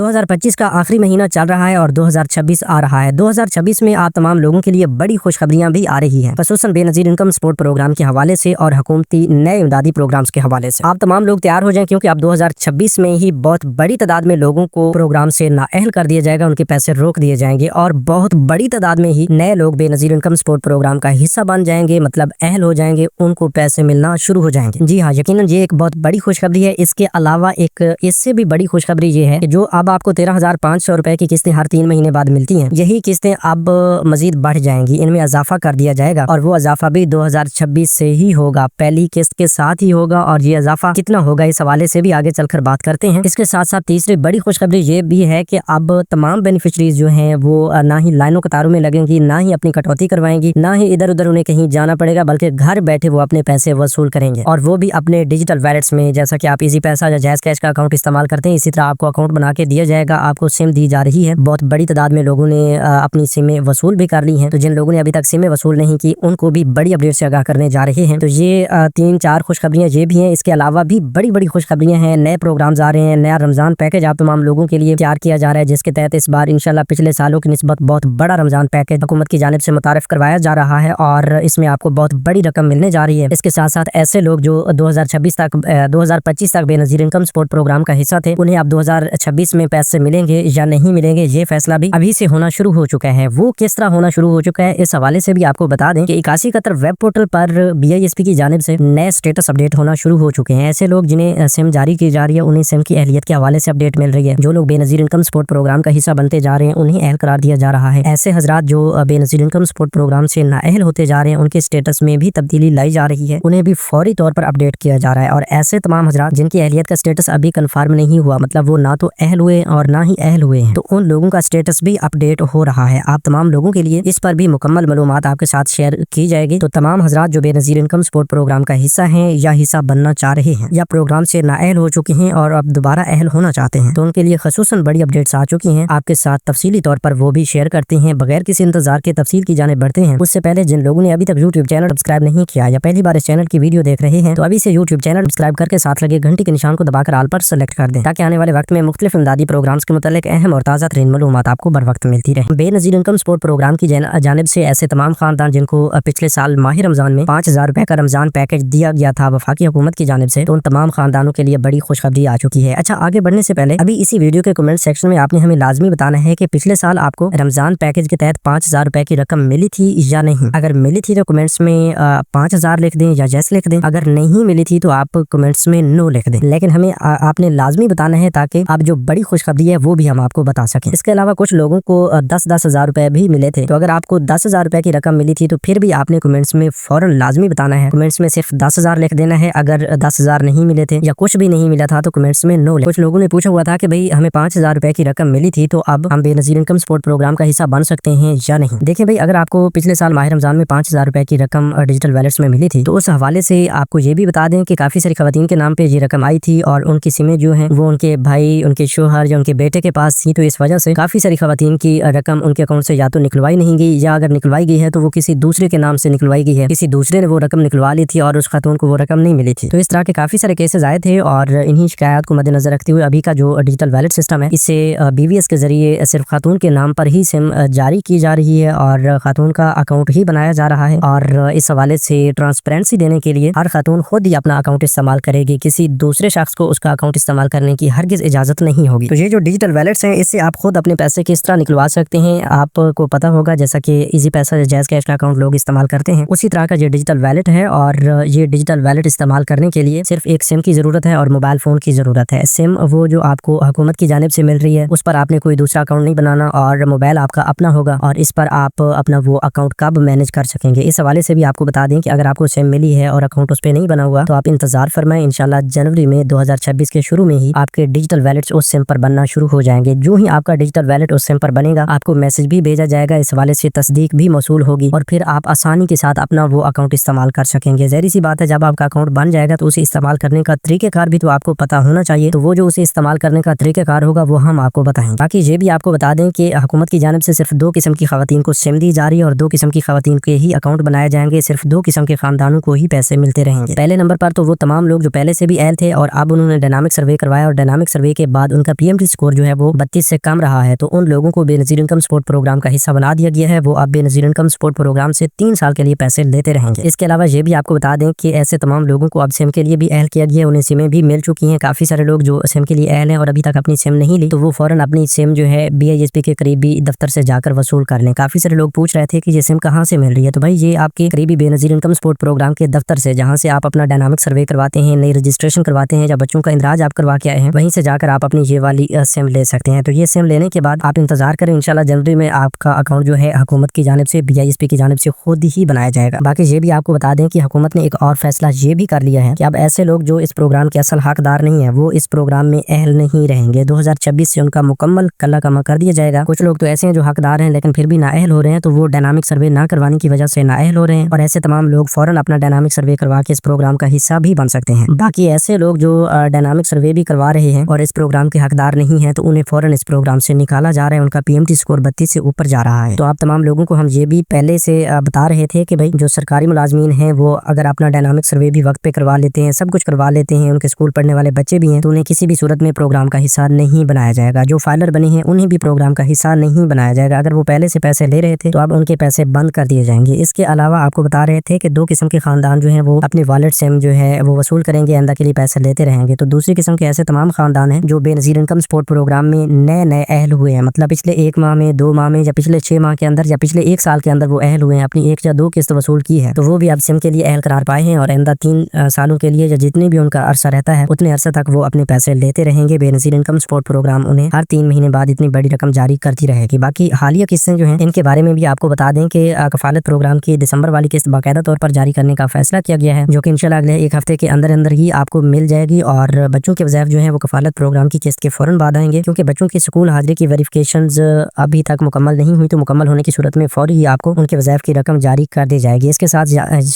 2025 का आखिरी महीना चल रहा है और 2026 आ रहा है। 2026 में आप तमाम लोगों के लिए बड़ी खुशखबरियां भी आ रही हैं, खसूसन बेनज़ीर इनकम सपोर्ट प्रोग्राम के हवाले से और हुकूमती नए इमदादी प्रोग्राम्स के हवाले से। आप तमाम लोग तैयार हो जाएं, क्योंकि अब 2026 में ही बहुत बड़ी तादाद में लोगों को प्रोग्राम से नाअहल कर दिया जाएगा, उनके पैसे रोक दिए जाएंगे और बहुत बड़ी तादाद में ही नए लोग बेनज़ीर इनकम सपोर्ट प्रोग्राम का हिस्सा बन जाएंगे, मतलब अहल हो जाएंगे, उनको पैसे मिलना शुरू हो जाएंगे। जी हाँ, यकीनन ये एक बहुत बड़ी खुशखबरी है। इसके अलावा एक इससे भी बड़ी खुशखबरी ये है कि जो अब आपको 13,500 रुपए की किस्तें हर 3 महीने बाद मिलती हैं, यही किस्तें अब मजीद बढ़ जाएंगी, इनमें इजाफा कर दिया जाएगा और वो इजाफा भी 2026 से ही होगा, पहली किस्त के साथ ही होगा। और ये इजाफा कितना होगा इस हवाले से भी आगे चलकर बात करते हैं। इसके साथ साथ तीसरी बड़ी खुशखबरी ये भी है कि अब तमाम बेनिफिशरीज जो हैं वो ना ही लाइनों कतारों में लगेंगी, ना ही अपनी कटौती करवाएंगी, ना ही इधर उधर उन्हें कहीं जाना पड़ेगा, बल्कि घर बैठे वो अपने पैसे वसूल करेंगे और वो भी अपने डिजिटल वैलेट्स में। जैसा कि आप इजी पैसा या जैज़ कैश का अकाउंट इस्तेमाल करते हैं, इसी तरह आपको अकाउंट बना के दिया जाएगा, आपको सिम दी जा रही है। बहुत बड़ी तादाद में लोगों ने अपनी सिमें वसूल भी कर ली हैं, तो जिन लोगों ने अभी तक सिमें वसूल नहीं की उनको भी बड़ी अपडेट से आगाह करने जा रहे हैं। तो ये 3-4 खुशखबरियां ये भी हैं। इसके अलावा भी बड़ी बड़ी खुशखबरियां हैं, नए प्रोग्राम्स आ रहे हैं, नया रमजान पैकेज आप तमाम लोगों के लिए तैयार किया जा रहा है, जिसके तहत इस बार इंशाल्लाह पिछले सालों की निस्बत बहुत बड़ा रमजान पैकेज हुकूमत की जानिब से मुतारिफ करवाया जा रहा है और इसमें आपको बहुत बड़ी रकम मिलने जा रही है। इसके साथ साथ ऐसे लोग जो 2025 तक बेनज़ीर इनकम सपोर्ट प्रोग्राम का हिस्सा थे, उन्हें अब 2026 में पैसे मिलेंगे या नहीं मिलेंगे, ये फैसला भी अभी से होना शुरू हो चुका है। वो किस तरह होना शुरू हो चुका है, इस हवाले से भी आपको बता दें कि 81 कतर वेब पोर्टल पर BISP की जानिब से नए स्टेटस अपडेट होना शुरू हो चुके हैं। ऐसे लोग जिन्हें सिम जारी की जा रही है, उन्हें सिम की अहलियत के हवाले से अपडेट मिल रही है। जो लोग बेनज़ीर इनकम सपोर्ट प्रोग्राम का हिस्सा बनते जा रहे हैं, उन्हें अहल करार दिया जा रहा है। ऐसे हजरात जो बेनज़ीर इनकम सपोर्ट प्रोग्राम से नाअहल होते जा रहे हैं, उनके स्टेटस में भी तब्दीली लाई जा रही है, उन्हें भी फौरी तौर पर अपडेट किया जा रहा है। और ऐसे तमाम हजरात जिनकी अहलियत का स्टेटस अभी कन्फर्म नहीं हुआ, मतलब वो ना तो अहल हुए और ना ही अहल हुए हैं, तो उन लोगों का स्टेटस भी अपडेट हो रहा है। आप तमाम लोगों के लिए इस पर भी मुकम्मल मालूमात आपके साथ शेयर की जाएगी। तो तमाम हजरात जो बेनज़ीर इनकम सपोर्ट प्रोग्राम का हिस्सा हैं या हिस्सा बनना चाह रहे हैं या प्रोग्राम से नाअहल हो चुके हैं और अब दोबारा अहल होना चाहते हैं, तो उनके लिए खसूसन बड़ी अपडेट्स आ चुकी हैं। आपके साथ तफसीली तौर पर वो भी शेयर करते हैं। बगैर किसी इंतजार के तफसील की जाने बढ़ते हैं। उससे पहले जिन लोगों ने अभी तक यूट्यूब चैनल सब्सक्राइब नहीं किया या पहली बार इस चैनल की वीडियो देख रहे हैं, तो अभी से यूट्यूब चैनल सब्सक्राइब करके साथ लगे घंटी के निशान को दबाकर ऑल पर सेलेक्ट कर दें, ताकि आने वाले वक्त में मुख्तलिफ इमदादी प्रोग्राम्स के मुतालिक अहम और ताज़ा तरीन मालूमात आपको बर वक्त मिलती रहे। बेनज़ीर इनकम सपोर्ट प्रोग्राम की जानिब से ऐसे तमाम खानदान जिनको पिछले साल माह रमजान में 5,000 रुपए का रमजान पैकेज दिया गया था वफाकी हुकूमत की जानिब से, तो उन तमाम खानदानों के लिए बड़ी खुशखबरी आ चुकी है। अच्छा, आगे बढ़ने से पहले अभी इसी वीडियो के कमेंट सेक्शन में आपने हमें लाजमी बताना है कि पिछले साल आपको रमजान पैकेज के तहत 5,000 रुपए की रकम मिली थी या नहीं। अगर मिली थी तो कमेंट्स में 5,000 लिख दें या जैस लिख दें। अगर नहीं मिली थी तो आप कमेंट्स में नो लिख दें। लेकिन हमें आपने लाजमी बताना है ताकि आप जो बड़ी खुशखबरी है वो भी हम आपको बता सकें। इसके अलावा कुछ लोगों को 10-10 हज़ार रुपए भी मिले थे, तो अगर आपको 10,000 रुपए की रकम मिली थी तो फिर भी आपने कमेंट्स में फौरन लाजमी बताना है। कमेंट्स में सिर्फ 10,000 लिख देना है। अगर 10,000 नहीं मिले थे या कुछ भी नहीं मिला था तो कमेंट्स में नो। कुछ लोगों ने पूछा हुआ था कि भाई हमें 5,000 रुपए की रकम मिली थी, तो अब हम बेनज़ीर इनकम सपोर्ट प्रोग्राम का हिस्सा बन सकते हैं या नहीं। देखिए भाई, अगर आपको पिछले साल माह रमजान में 5,000 रुपए की रकम डिजिटल वैलेट्स में मिली थी, तो उस हवाले से आपको ये भी बता दें कि काफी सारी खवातीन के नाम पे ये रकम आई थी और उनकी सिमें जो हैं वो उनके भाई, उनके शोहर या उनके बेटे के पास थी। तो इस वजह से काफी सारी खवातीन की रकम उनके अकाउंट से या तो निकलवाई नहीं गई, या अगर निकलवाई गई है तो वो किसी दूसरे के नाम से निकलवाई गई है, किसी दूसरे ने वो रकम निकलवा ली थी और उस खातून को वो रकम नहीं मिली थी। तो इस तरह के काफी सारे केसेस आए थे और इन्हीं शिकायत को मद्देनजर रखते हुए अभी का जो डिजिटल वैलेट सिस्टम है, इससे BVS के जरिए सिर्फ खातून के नाम पर ही सिम जारी की जा रही है और खातून का अकाउंट ही बनाया जा रहा है। और इस हवाले से ट्रांसपेरेंसी देने के लिए हर खातून खुद ही अपना अकाउंट इस्तेमाल करेगी, किसी दूसरे शख्स को उसका अकाउंट इस्तेमाल करने की हरगिज इजाजत नहीं होगी। तो ये जो डिजिटल वैलेट्स हैं, इससे आप खुद अपने पैसे किस तरह निकलवा सकते हैं आपको पता होगा। जैसा कि इजी पैसा या जैज़ कैश का अकाउंट लोग इस्तेमाल करते हैं, उसी तरह का ये डिजिटल वैलेट है। और ये डिजिटल वैलेट इस्तेमाल करने के लिए सिर्फ एक सिम की जरूरत है और मोबाइल फोन की जरूरत है। सिम वो जो आपको हुकूमत की जानिब से मिल रही है, उस पर आपने कोई दूसरा अकाउंट नहीं बनाना और मोबाइल आपका अपना होगा और इस पर आप अपना वो अकाउंट कब मैनेज कर सकेंगे। इस हवाले से भी आपको बता दें कि अगर आपको सिम मिली है और अकाउंट उस पर नहीं बना हुआ, तो आप इंतजार फरमाएं। इंशाल्लाह जनवरी में 2026 के शुरू में ही आपके डिजिटल वैलेट्स उस सिम पर बनना शुरू हो जाएंगे। जो ही आपका डिजिटल वैलेट उस सिम पर बनेगा, आपको मैसेज भी भेजा जाएगा, इस हवाले से तस्दीक भी मौसूल होगी और फिर आप आसानी के साथ अपना वो अकाउंट इस्तेमाल कर सकेंगे। ज़ाहिर सी बात है, जब आपका अकाउंट बन जाएगा तो उसे इस्तेमाल करने का तरीक़ेकार भी तो आपको पता होना चाहिए। तो वो जो उसे इस्तेमाल करने का तरीक़ेकार होगा वो हम आपको बताएंगे। बाकी ये भी आपको बता दें कि हुकूमत की जानिब से सिर्फ 2 किस्म की खवातीन को सिम दी जा रही है और 2 किस्म की खवातीन के ही अकाउंट बनाए जाएंगे। सिर्फ 2 किस्म के खानदानों को ही पैसे मिलते रहेंगे। पहले नंबर पर तो वो तमाम लोग जो पहले से भी अहल थे और अब उन्होंने डायनामिक सर्वे करवाया और डायनामिक सर्वे के बाद उनका PMT स्कोर जो है वो 32 से कम रहा है, तो उन लोगों को बेनज़ीर इनकम सपोर्ट प्रोग्राम का हिस्सा बना दिया गया है। वो अब बेनज़ीर इनकम सपोर्ट प्रोग्राम से 3 साल के लिए पैसे लेते रहेंगे। इसके अलावा ये भी आपको बता दें कि ऐसे तमाम लोगों को अब सिम के लिए भी अहल किया गया है, उन्हें सिमें भी मिल चुकी हैं। काफ़ी सारे लोग जो सिम के लिए अहल हैं और अभी तक अपनी सिम नहीं ली, तो वो फ़ौरन अपनी सिम जो है BISP के करीबी दफ्तर से जाकर वसूल कर लें। काफ़ी सारे लोग पूछ रहे थे कि ये सिम कहाँ से मिल रही है, तो भाई ये आपके करीबी बेनज़ीर इनकम सपोर्ट प्रोग्राम के दफ्तर से, जहाँ से आप अपना डायनामिक सर्वे करवाते हैं, नई रजिस्ट्रेशन करवाते हैं या बच्चों का इंदराज आप करवा के आए हैं, वहीं से जाकर आप अपनी ये वाली सिम ले सकते हैं। तो ये सिम लेने के बाद आप इंतजार करें, इंशाल्लाह जनवरी में आपका अकाउंट जो है हुकूमत की जानिब से, BISP की जानिब से खुद ही बनाया जाएगा। बाकी ये भी आपको बता दें कि हुकूमत ने एक और फैसला ये भी कर लिया है कि अब ऐसे लोग जो इस प्रोग्राम के असल हकदार नहीं है, वो इस प्रोग्राम में अहल नहीं रहेंगे। 2026 से उनका मुकम्मल कल्ला कमा कर दिया जाएगा। कुछ लोग तो ऐसे हैं जो हकदार हैं लेकिन फिर भी नाअहल हो रहे हैं, तो वो डायनामिक सर्वे ना करवाने की वजह से नाअहल हो रहे हैं, और ऐसे तमाम लोग फौरन अपना डायनामिक सर्वे करवा के इस प्रोग्राम का हिस्सा भी बन सकते हैं। बाकी ऐसे लोग जो डायनामिक सर्वे भी करवा रहे हैं और इस प्रोग्राम के हकदार नहीं है, तो उन्हें फौरन इस प्रोग्राम से निकाला जा रहा है। उनका PMT स्कोर 32 से ऊपर जा रहा है। तो आप तमाम लोगों को हम ये भी पहले से बता रहे थे कि भाई जो सरकारी मुलाजमीन हैं वो अगर अपना डायनामिक सर्वे भी वक्त पे करवा लेते हैं, सब कुछ करवा लेते हैं, उनके स्कूल पढ़ने वाले बच्चे भी हैं, तो उन्हें किसी भी सूरत में प्रोग्राम का हिस्सा नहीं बनाया जाएगा। जो फाइलर बने हैं उन्हें भी प्रोग्राम का हिस्सा नहीं बनाया जाएगा। अगर वो पहले से पैसे ले रहे थे तो अब उनके पैसे बंद कर दिए जाएंगे। इसके अलावा आपको बता रहे थे कि 2 किस्म के खानदान जो हैं वो अपनी वॉलेट से जो है वो वसूल करेंगे, आइंदा के लिए पैसे लेते रहेंगे। तो दूसरी किस्म के ऐसे तमाम खानदान हैं जो बेनज़ीर इनकम सपोर्ट प्रोग्राम में नए अहल हुए हैं, मतलब पिछले 1 माह में, 2 माह में, या पिछले 6 माह के अंदर, या पिछले 1 साल के अंदर वो अहल हुए हैं, अपनी 1 या 2 किस्त वसूल की है, तो वो भी अब सिम के लिए अहल करार पाए हैं और आइंदा 3 सालों के लिए या जितने भी उनका अरसा रहता है उतने अरसे तक वो अपने पैसे लेते रहेंगे। बेनज़ीर इनकम सपोर्ट प्रोग्राम उन्हें हर 3 महीने बाद इतनी बड़ी रकम जारी करती रहेगी। बाकी हालिया किस्तें जो हैं इनके बारे में भी आपको बता दें कि कफालत प्रोग्राम की दिसंबर वाली किस्त बाकायदा तौर पर जारी करने का फैसला किया गया है, जो कि इंशाल्लाह अगले 1 हफ्ते के अंदर अंदर ही आपको मिल जाएगी। और बच्चों के वज़ाइफ जो है वो कफालत प्रोग्राम की किस्त के फौरन बाद आएंगे, क्योंकि बच्चों की स्कूल हाजिरी की वेरिफिकेशंस अभी तक मुकम्मल नहीं हुई, तो मुकम्मल होने की सूरत में फौरी ही आपको उनके वज़ाइफ की रकम जारी कर दी जाएगी। इसके साथ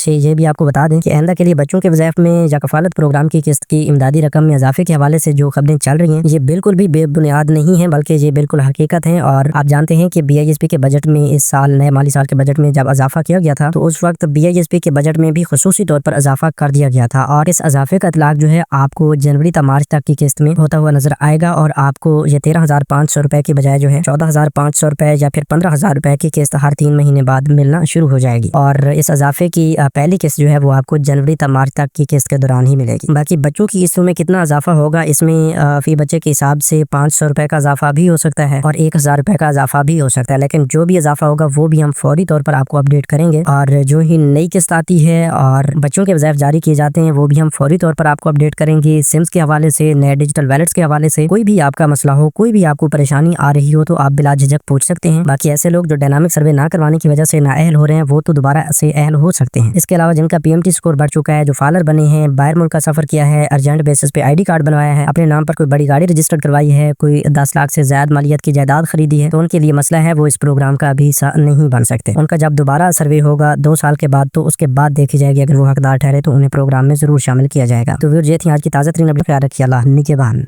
ये भी आपको बता दें कि आइंदा के लिए बच्चों के वज़ाइफ में या कफालत प्रोग्राम की किस्त की इमदादी रकम में इजाफे के हवाले से जो खबरें चल रही हैं ये बिल्कुल भी बेबुनियाद नहीं है, बल्कि ये बिल्कुल हकीकत है। और आप जानते हैं कि BISP के बजट में इस साल, नए माली साल के बजट में जब इजाफा किया गया था, तो उस वक्त BISP के बजट में भी खुसूसी तौर पर इजाफा कर दिया गया था, और इस इजाफे का इतलाक जो है आपको जनवरी से मार्च तक की किस्त में होता हुआ नजर आएगा। और आपको ये 13,500 रुपए की बजाय जो है 14,500 रुपए या फिर 15,000 रुपए की किस्त हर 3 महीने बाद मिलना शुरू हो जाएगी। और इस इजाफे की पहली किस्त जो है वो आपको जनवरी से मार्च तक की किस्त के दौरान ही मिलेगी। बाकी बच्चों की किस्तों में कितना इजाफा होगा, इसमें फी बच्चे के हिसाब से 500 रुपए का इजाफा भी हो सकता है और 1,000 रुपए का इजाफा भी हो सकता है, लेकिन जो भी इजाफा होगा वो भी हम फौरी तौर पर आपको अपडेट करेंगे। और जो ही नई किस्त आती है और बच्चों के वज़ाइफ जारी किए जाते हैं वो भी हम फौरी तौर पर आपको अपडेट करेंगे। सिम्स के हवाले से, नए डिजिटल वैलेट्स के हवाले से कोई भी आपका मसला हो, कोई भी आपको परेशानी आ रही हो, तो आप बिला झिझक पूछ सकते हैं। बाकी ऐसे लोग जो डायनामिक सर्वे ना करवाने की वजह से नाअहल हो रहे हैं वो तो दोबारा से अहल हो सकते हैं। इसके अलावा जिनका PMT स्कोर बढ़ चुका है, जो फाइलर बने हैं, बाहर मुल्क का सफर किया है, अर्जेंट बेसिस पे ID कार्ड बनवाया है, अपने नाम पर कोई बड़ी गाड़ी रजिस्टर्ड करवाई है, कोई 10 लाख से ज्यादा मालियत की जायदाद खरीदी है, तो उनके लिए मसला है, वो इस प्रोग्राम का अभी हिस्सा नहीं बन सकते। उनका जब दोबारा सर्वे होगा 2 साल के बाद, तो उसके बाद देखी जाएगी, अगर वो हकदार ठहरे तो उन्हें प्रोग्राम में जरूर शामिल किया जाएगा। तो ये थी आज की ताज़ा तरीन अपडेट। ख्याल रखिए। अल्लाह निगहबान।